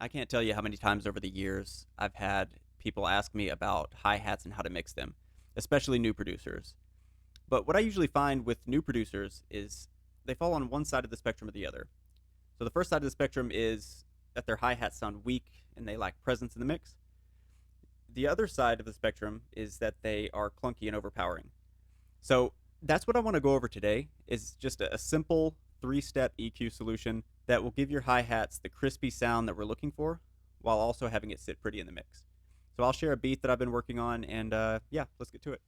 I can't tell you how many times over the years I've had people ask me about hi-hats and how to mix them, especially new producers. But what I usually find with new producers is they fall on one side of the spectrum or the other. So the first side of the spectrum is that their hi-hats sound weak and they lack presence in the mix. The other side of the spectrum is that they are clunky and overpowering. So that's what I want to go over today is just a simple three-step EQ solution that will give your hi-hats the crispy sound that we're looking for while also having it sit pretty in the mix. So I'll share a beat that I've been working on and yeah, let's get to it.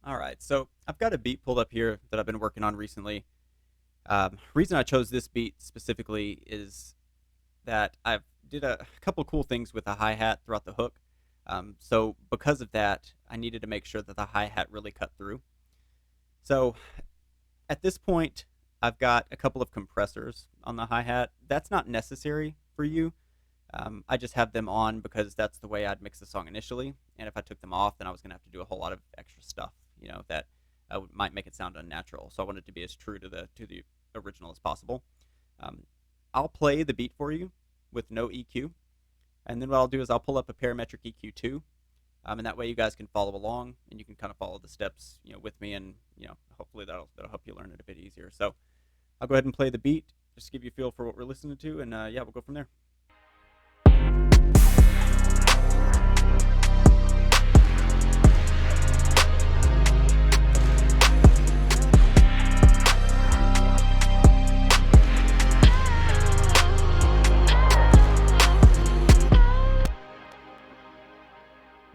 All right, so I've got a beat pulled up here that I've been working on recently. Reason I chose this beat specifically is that I've did a couple cool things with the hi-hat throughout the hook. So because of that, I needed to make sure that the hi-hat really cut through. So at this point, I've got a couple of compressors on the hi-hat. That's not necessary for you. I just have them on because that's the way I'd mix the song initially. And if I took them off, then I was going to have to do a whole lot of extra stuff, that might make it sound unnatural. So I wanted to be as true to the original as possible. I'll play the beat for you with no EQ. And then what I'll do is I'll pull up a Parametric EQ too. And that way you guys can follow along and you can kind of follow the steps, with me, and hopefully that'll help you learn it a bit easier. So I'll go ahead and play the beat, just to give you a feel for what we're listening to, and yeah, we'll go from there.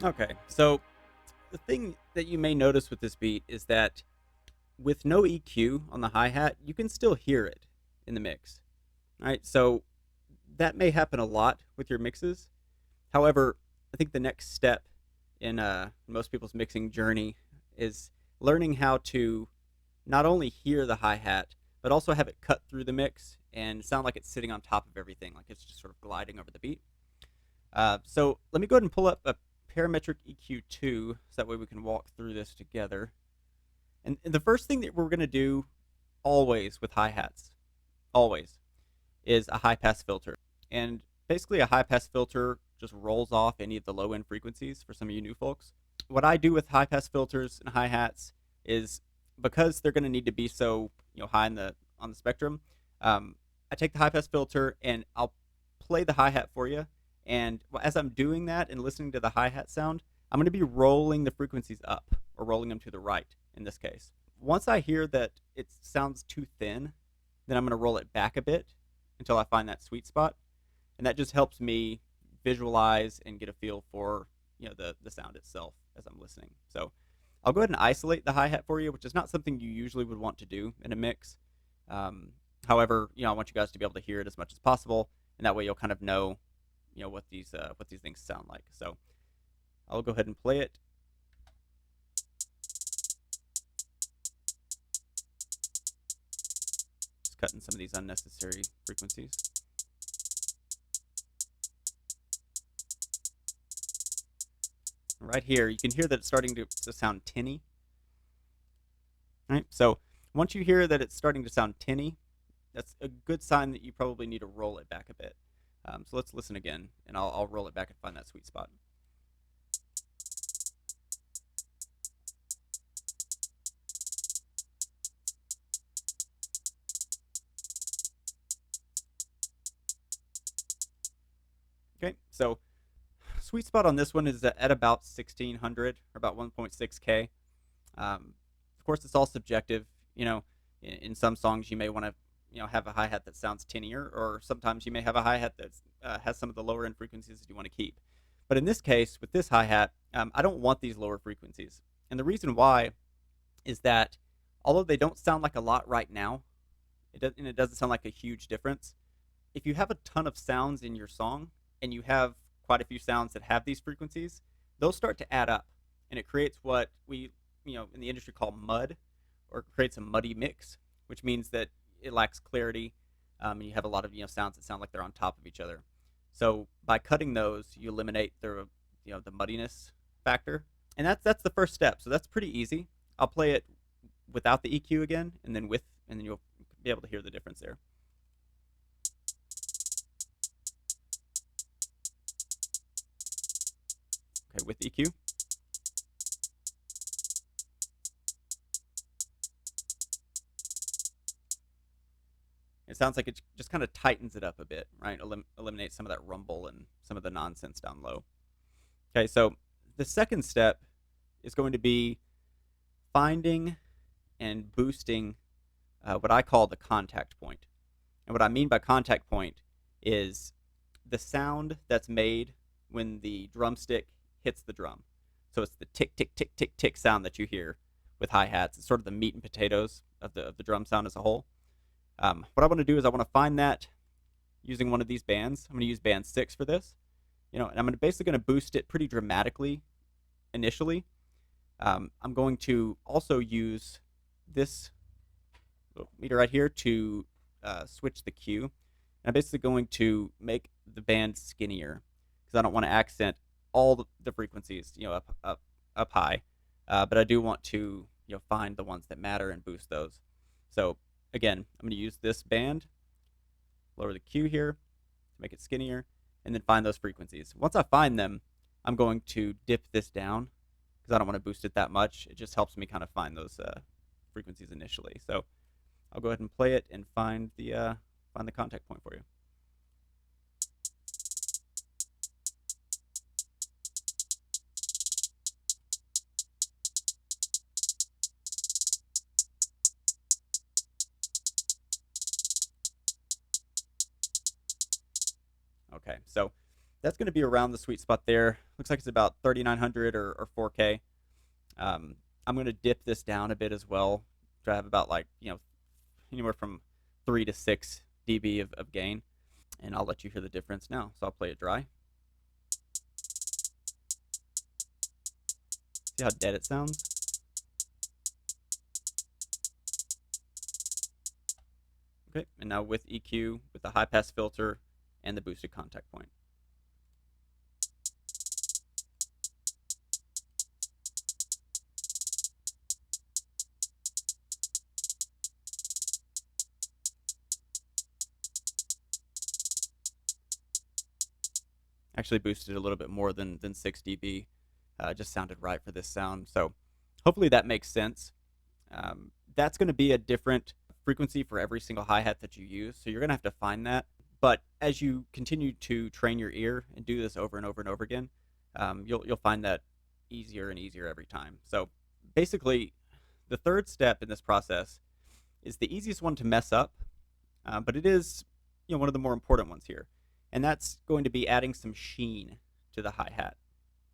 Okay, so the thing that you may notice with this beat is that with no EQ on the hi-hat, you can still hear it in the mix. All right, so that may happen a lot with your mixes. However, I think the next step in most people's mixing journey is learning how to not only hear the hi-hat, but also have it cut through the mix and sound like it's sitting on top of everything, like it's just sort of gliding over the beat. So let me go ahead and pull up a Parametric EQ2 so that way we can walk through this together. And the first thing that we're going to do always with hi-hats, always, is a high-pass filter. And basically a high-pass filter just rolls off any of the low-end frequencies for some of you new folks. What I do with high-pass filters and hi-hats is, because they're going to need to be so high on the spectrum, I take the high-pass filter and I'll play the hi-hat for you. And as I'm doing that and listening to the hi-hat sound, I'm going to be rolling the frequencies up, or rolling them to the right in this case. Once I hear that it sounds too thin, then I'm going to roll it back a bit until I find that sweet spot. And that just helps me visualize and get a feel for the sound itself as I'm listening. So I'll go ahead and isolate the hi-hat for you, which is not something you usually would want to do in a mix. However, I want you guys to be able to hear it as much as possible, and that way you'll kind of know what these things sound like. So I'll go ahead and play it. Just cutting some of these unnecessary frequencies. Right here, you can hear that it's starting to sound tinny. All right, so once you hear that it's starting to sound tinny, that's a good sign that you probably need to roll it back a bit. So let's listen again, and I'll roll it back and find that sweet spot. Okay, so sweet spot on this one is at about 1600, or about 1.6K. Of course, it's all subjective. In some songs you may want to have a hi-hat that sounds tinnier, or sometimes you may have a hi-hat that has some of the lower end frequencies that you want to keep. But in this case, with this hi-hat, I don't want these lower frequencies. And the reason why is that although they don't sound like a lot right now, it doesn't sound like a huge difference. If you have a ton of sounds in your song and you have quite a few sounds that have these frequencies, those start to add up, and it creates what we in the industry call mud, or creates a muddy mix, which means that it lacks clarity, and you have a lot of sounds that sound like they're on top of each other. So by cutting those, you eliminate the muddiness factor, and that's the first step. So that's pretty easy. I'll play it without the EQ again, and then you'll be able to hear the difference there. Okay, with EQ. It sounds like it just kind of tightens it up a bit, right? Eliminates some of that rumble and some of the nonsense down low. Okay, so the second step is going to be finding and boosting what I call the contact point. And what I mean by contact point is the sound that's made when the drumstick hits the drum. So it's the tick, tick, tick, tick, tick sound that you hear with hi-hats. It's sort of the meat and potatoes of the drum sound as a whole. What I want to do is I want to find that using one of these bands. I'm going to use band 6 for this. And I'm basically going to boost it pretty dramatically initially. I'm going to also use this meter right here to switch the Q. And I'm basically going to make the band skinnier because I don't want to accent all the frequencies, up high. But I do want to, find the ones that matter and boost those. So again, I'm going to use this band, lower the Q here to make it skinnier, and then find those frequencies. Once I find them, I'm going to dip this down because I don't want to boost it that much. It just helps me kind of find those frequencies initially. So I'll go ahead and play it and find the contact point for you. Okay, so that's going to be around the sweet spot there. Looks like it's about 3900 or 4K. I'm going to dip this down a bit as well to have about anywhere from 3 to 6 dB of gain. And I'll let you hear the difference now. So I'll play it dry. See how dead it sounds? Okay, and now with EQ, with the high pass filter and the boosted contact point. Actually boosted a little bit more than 6 dB. Just sounded right for this sound. So hopefully that makes sense. That's going to be a different frequency for every single hi-hat that you use. So you're going to have to find that. But as you continue to train your ear and do this over and over and over again, you'll find that easier and easier every time. So basically, the third step in this process is the easiest one to mess up, but it is one of the more important ones here. And that's going to be adding some sheen to the hi-hat.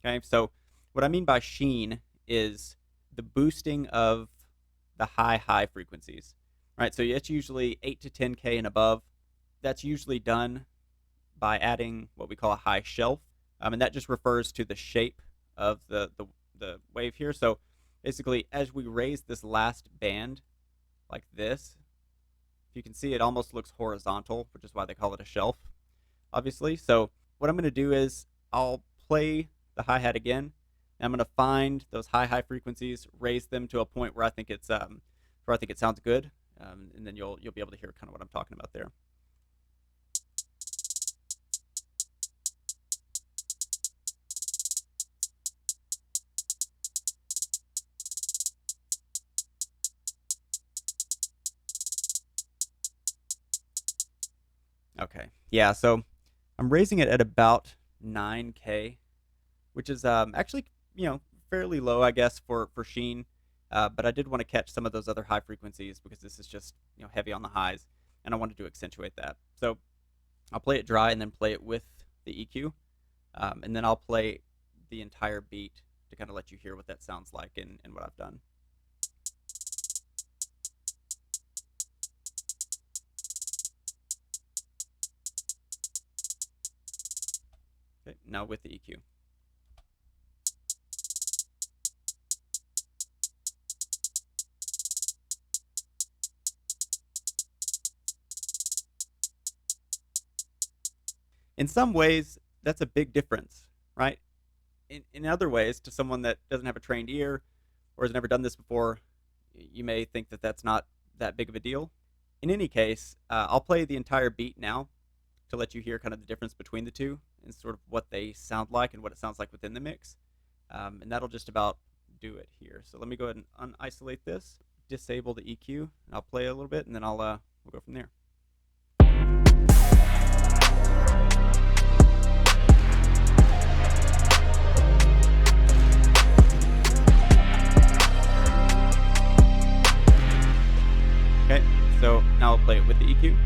Okay, so what I mean by sheen is the boosting of the high frequencies. Right, so it's usually 8 to 10K and above. That's usually done by adding what we call a high shelf, and that just refers to the shape of the wave here. So basically, as we raise this last band like this, if you can see, it almost looks horizontal, which is why they call it a shelf, obviously. So what I'm going to do is I'll play the hi-hat again, and I'm going to find those high frequencies, raise them to a point where I think it sounds good, and then you'll be able to hear kind of what I'm talking about there. Okay, yeah, so I'm raising it at about 9K, which is actually, fairly low, I guess, for sheen. But I did want to catch some of those other high frequencies because this is just, heavy on the highs, and I wanted to accentuate that. So I'll play it dry and then play it with the EQ, and then I'll play the entire beat to kind of let you hear what that sounds like and what I've done. Okay, now with the EQ. In some ways, that's a big difference, right? In other ways, to someone that doesn't have a trained ear or has never done this before, you may think that that's not that big of a deal. In any case, I'll play the entire beat now to let you hear kind of the difference between the two and sort of what they sound like and what it sounds like within the mix. And that'll just about do it here. So let me go ahead and unisolate this, disable the EQ, and I'll play a little bit, and then we'll go from there. Okay, so now I'll play it with the EQ.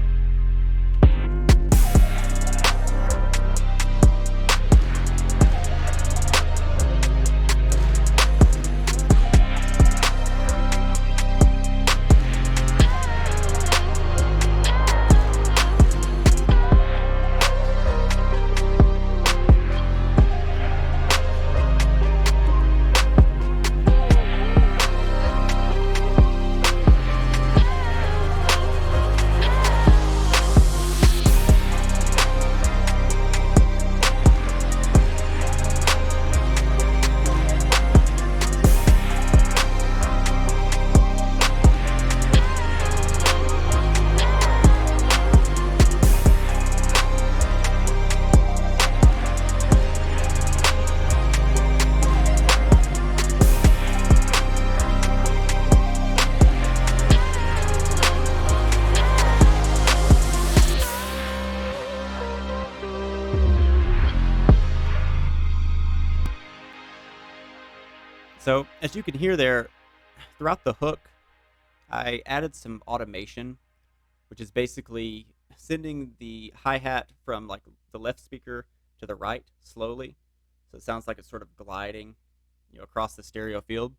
So as you can hear there, throughout the hook, I added some automation, which is basically sending the hi-hat from like the left speaker to the right slowly. So it sounds like it's sort of gliding, across the stereo field.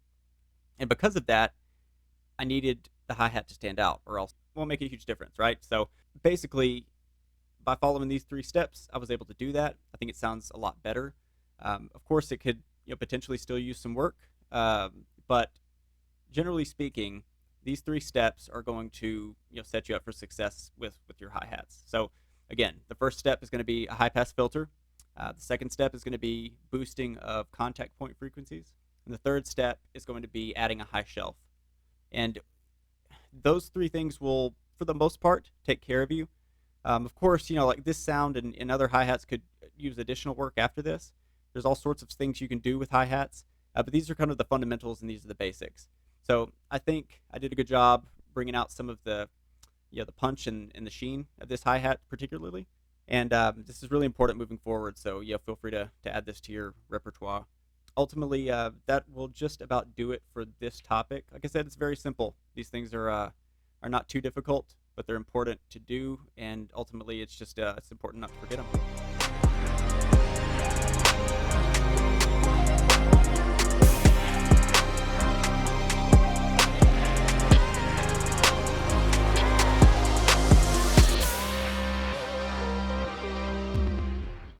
And because of that, I needed the hi-hat to stand out, or else it won't make a huge difference, right? So basically, by following these 3 steps, I was able to do that. I think it sounds a lot better. Of course, it could potentially still use some work, but generally speaking, these 3 steps are going to set you up for success with your hi-hats. So again, the first step is going to be a high-pass filter. The second step is going to be boosting of contact point frequencies. And the third step is going to be adding a high shelf. And those 3 things will, for the most part, take care of you. Of course, like this sound and other hi-hats could use additional work after this. There's all sorts of things you can do with hi-hats, but these are kind of the fundamentals and these are the basics. So I think I did a good job bringing out some of the punch and the sheen of this hi-hat particularly. And this is really important moving forward, so feel free to add this to your repertoire. Ultimately, that will just about do it for this topic. Like I said, it's very simple. These things are not too difficult, but they're important to do, and ultimately it's just it's important not to forget them.